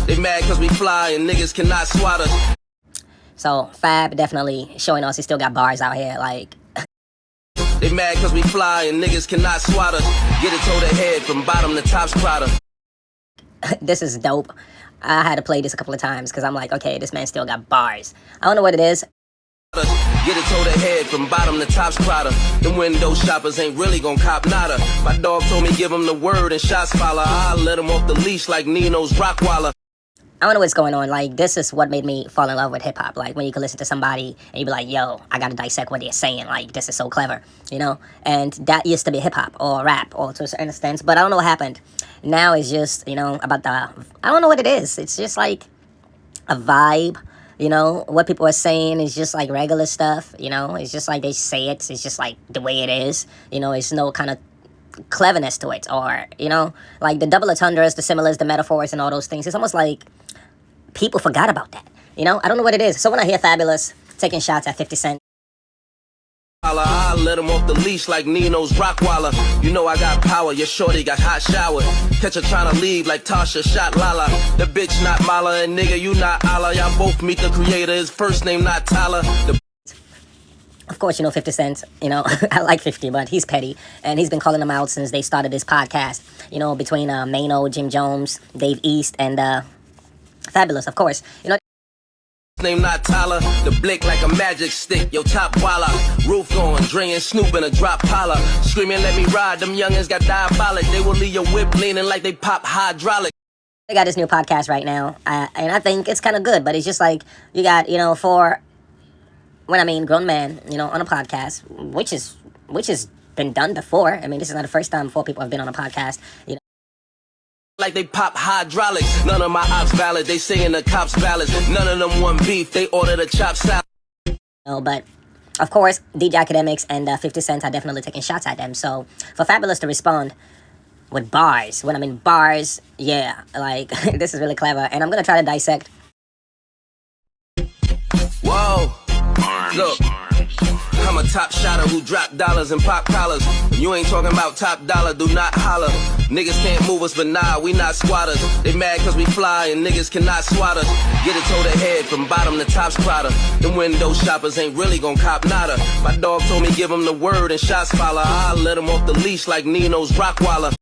They mad cause we fly and niggas cannot swat us. So Fab definitely showing us he still got bars out here. Like, they mad cause we fly and niggas cannot swat us. Get it toe to head from bottom to top's Prada. this is dope. I had to play this a couple of times because I'm like, okay, this man still got bars. I don't know what it is. Get it toe to head from bottom to top's Prada. Them window shoppers ain't really gon' cop nada. My dog told me give him the word and shots follow. I let him off the leash like Nino's Rockwaller. I don't know what's going on. Like, this is what made me fall in love with hip-hop. Like, when you can listen to somebody and you be like, yo, I gotta dissect what they're saying. Like, this is so clever, you know? And that used to be hip-hop or rap or to a certain extent. But I don't know what happened. Now it's just, you know, about the... I don't know what it is. It's just like a vibe, you know? What people are saying is just like regular stuff, you know? It's just like they say it. It's just like the way it is. You know, it's no kind of cleverness to it. Or, you know, like the double entendres, the similes, the metaphors, and all those things. It's almost like... people forgot about that, you know? I don't know what it is. So when I hear Fabulous taking shots at 50 Cent, I let him off the leash like Nino's Rockwaller. You know I got power, your shorty got hot shower. Catch her trying to leave like Tasha shot Lala. The bitch not Mala and nigga you not Allah. Y'all both meet the creator, his first name not Tyler. of course, you know, 50 Cent, you know, I like 50, but he's petty. And he's been calling them out since they started this podcast, you know, between Maino, Jim Jones, Dave East, and Fabulous, of course. You know, name not Tyler, the blick like a magic stick, yo top walla. Roof going, Dre and Snoop in a drop collar. Screaming let me ride, them youngins got diabolic. They will leave your whip leaning like they pop hydraulic. they got this new podcast right now, and I think it's kind of good, but it's just like, you got, you know, grown men, you know, on a podcast, which has been done before. I mean, this is not the first time 4 people have been on a podcast, you know. Like they pop hydraulics. None of my ops valid, they saying the cops valid. None of them want beef, they order the chop salad. No, but of course, DJ Academics and 50 Cent are definitely taking shots at them. So for Fabulous to respond with bars, when I mean bars, yeah, like this is really clever. And I'm gonna try to dissect. Whoa, look. I'm a top shotter who drop dollars and pop collars. You ain't talking about top dollar, do not holler. Niggas can't move us, but nah, we not squatters. They mad cause we fly and niggas cannot swat us. Get it toe to head from bottom to top's Prada. Them window shoppers ain't really gon' cop nada. My dog told me give him the word and shots follow. I let him off the leash like Nino's Rockwaller.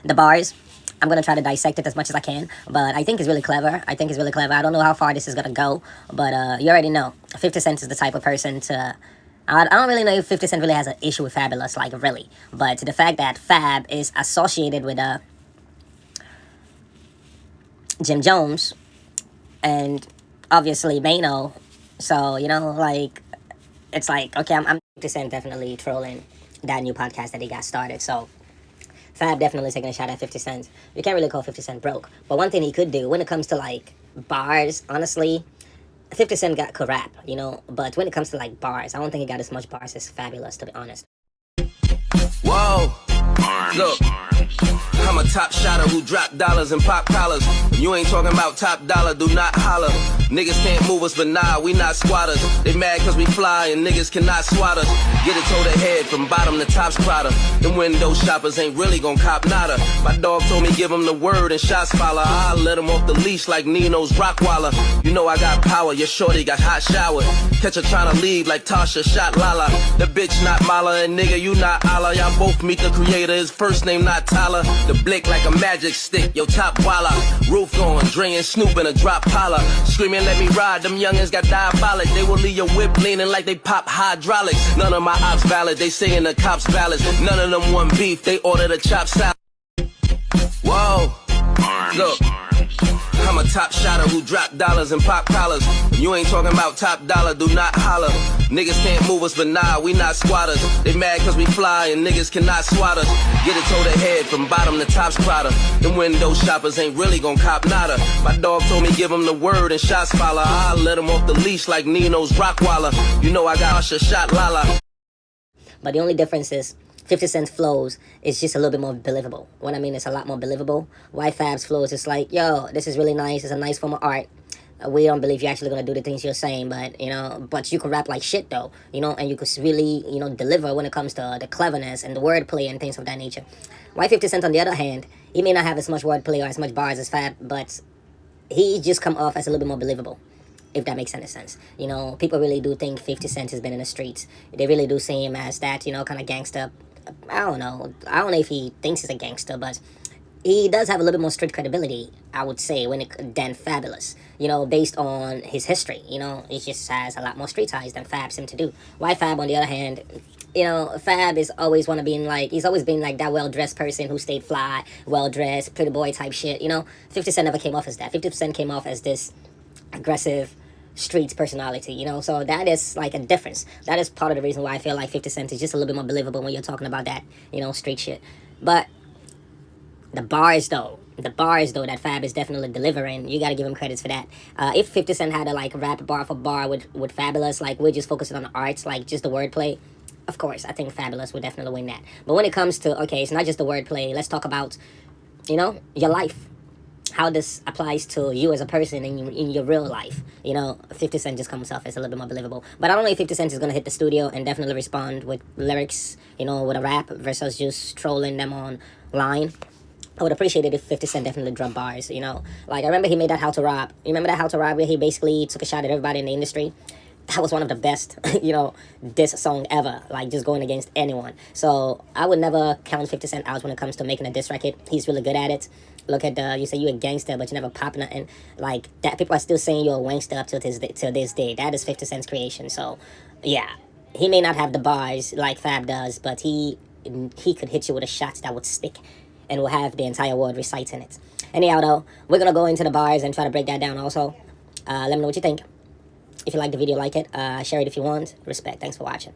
The bars, I'm going to try to dissect it as much as I can, but I think it's really clever. I don't know how far this is going to go, but you already know. 50 Cent is the type of person to... I don't really know if 50 Cent really has an issue with Fabulous, like, really. But the fact that Fab is associated with Jim Jones and obviously Maino, so, you know, like, it's like, okay, I'm 50 Cent definitely trolling that new podcast that he got started, so... Fab definitely taking a shot at 50 Cent. You can't really call 50 Cent broke. But one thing he could do when it comes to, like, bars, honestly, 50 Cent could rap, you know? But when it comes to, like, bars, I don't think he got as much bars as Fabulous, to be honest. Whoa, look. I'm a top shotter who drop dollars and pop collars. You ain't talking about top dollar, do not holler. Niggas can't move us, but nah, we not squatters. They mad cause we fly and niggas cannot swat us. Get it toe to head from bottom to top's Prada. Them window shoppers ain't really gon' cop nada. My dog told me give him the word and shots follow. I let him off the leash like Nino's Rockwaller. You know I got power, your shorty got hot shower. Catch her trying to leave like Tasha shot Lala. The bitch not Mala and nigga you not Allah. Y'all both meet the creator, his first name not Tyler. The blick like a magic stick, yo top walla. Roof going, Dre and Snoop in a drop collar. Screaming let me ride, them youngins got diabolic. They will leave your whip leaning like they pop hydraulics. None of my ops valid, they saying the cops valid. None of them want beef, they order the chop salad. Whoa, look. I'm a top shotter who drop dollars and pop collars. You ain't talking about top dollar, do not holler. Niggas can't move us, but nah, we not squatters. They mad cause we fly and niggas cannot swat us. Get it toe to head from bottom to top's Prada. Them window shoppers ain't really gon' cop nada. My dog told me give him the word and shots follow. I let him off the leash like Nino's Rockwaller. You know I got Usher shot Lala. But the only difference is 50 Cent's flows is just a little bit more believable. What I mean, it's a lot more believable. Why Fab's flows is like, yo, this is really nice. It's a nice form of art. We don't believe you're actually going to do the things you're saying, but, you know, but you could rap like shit, though, you know, and you could really, you know, deliver when it comes to the cleverness and the wordplay and things of that nature. Why 50 Cent, on the other hand, he may not have as much wordplay or as much bars as Fab, but he just come off as a little bit more believable, if that makes any sense. You know, people really do think 50 Cent has been in the streets. They really do see him as that, you know, kind of gangster. I don't know. I don't know if he thinks he's a gangster, but he does have a little bit more street credibility, I would say, than Fabulous. You know, based on his history. You know, he just has a lot more street ties than Fab seemed to do. Why Fab, on the other hand, you know, Fab is always want to be like, he's always been like that well-dressed person who stayed fly, well-dressed, pretty boy type shit, you know? 50 Cent never came off as that. 50 Cent came off as this aggressive streets personality, you know? So that is like a difference. That is part of the reason why I feel like 50 Cent is just a little bit more believable when you're talking about that, you know, street shit. But the bars though that Fab is definitely delivering, you gotta give him credits for that. If 50 Cent had a like rap bar for bar with Fabulous, like we're just focusing on the arts, like just the wordplay, of course I think Fabulous would definitely win that. But when it comes to, okay, it's not just the wordplay, let's talk about, you know, your life, how this applies to you as a person in your real life. You know, 50 Cent just comes off as a little bit more believable. But I don't know if 50 Cent is going to hit the studio and definitely respond with lyrics, you know, with a rap versus just trolling them online. I would appreciate it if 50 Cent definitely dropped bars, you know. Like, I remember he made that How to Rob. You remember that How to Rob where he basically took a shot at everybody in the industry? That was one of the best, you know, diss song ever. Like, just going against anyone. So, I would never count 50 Cent out when it comes to making a diss record. He's really good at it. Look at you say you a gangster, but you never pop nothing. Like, that, people are still saying you're a wankster up till this day. That is 50 Cent's creation. So, yeah. He may not have the bars like Fab does, but he could hit you with a shot that would stick and will have the entire world reciting it. Anyhow, though, we're going to go into the bars and try to break that down also. Let me know what you think. If you like the video, like it. Share it if you want. Respect. Thanks for watching.